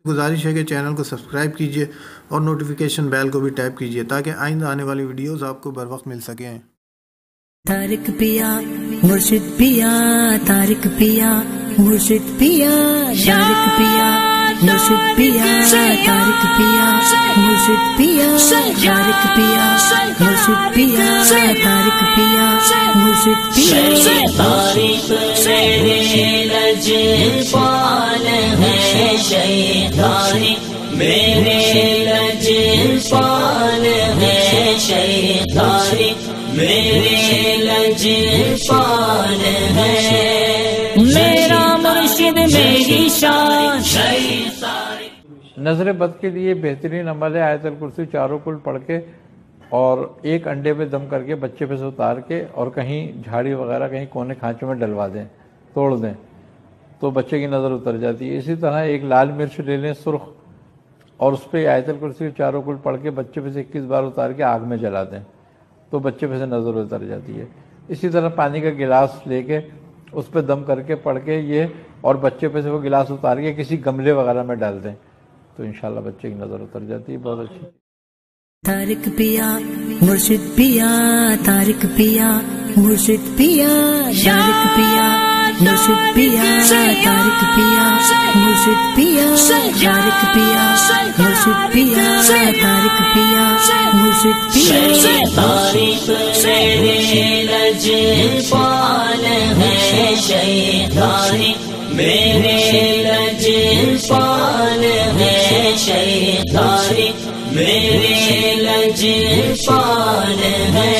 गुजारिश है कि चैनल को सब्सक्राइब कीजिए और नोटिफिकेशन बेल को भी टैप कीजिए ताकि आइंदा आने वाली वीडियोस आपको बर वक्त मिल सकें। तारिक पिया मुर्शिद पिया, तारिक पिया मुर्शिद पिया, तारिक पिया मुर्शिद पिया, तारिक पिया मुर्शिद पिया, तारिक पिया मुर्शिद पिया, तारिक पिया मुर्शिद पिया। तारिक मेरे लजपाल है शैतानी, मेरे लजपाल है शैतानी, मेरे लजपाल है मेरा मुर्शिद मेरी शान। नजर बद के लिए बेहतरीन अमल है आयतल कुर्सी चारों कुल पढ़ के और एक अंडे पे दम करके बच्चे पे से उतार के और कहीं झाड़ी वगैरह कहीं कोने खांचों में डलवा दें, तोड़ दें तो बच्चे की नज़र उतर जाती है। इसी तरह एक लाल मिर्च ले लें सुर्ख और उस पर आयतल कुर्सी चारों कुल पढ़ के बच्चे पे से 21 बार उतार के आग में जला दें तो बच्चे पे से नज़र उतर जाती है। इसी तरह पानी का गिलास लेके उस पर दम करके पढ़ के ये और बच्चे पे से वो गिलास उतार के किसी गमले वगैरह में डाल दें तो इंशाल्लाह बच्चे की नज़र उतर जाती है। बहुत अच्छी। तारिक पिया मुर्शिद पिया, तारिक पिया मुर्शिद पिया, तारिक पिया मुर्शिद पिया, तारिक पिया मुर्शिद पिया, तारिक पिया मुर्शिद पिया, तारिक पिया मुर्शिद पिया। तारिक मेरे लजपाल है शैतानी, मेरे लजपाल है शैतानी, मेरे लजपाल है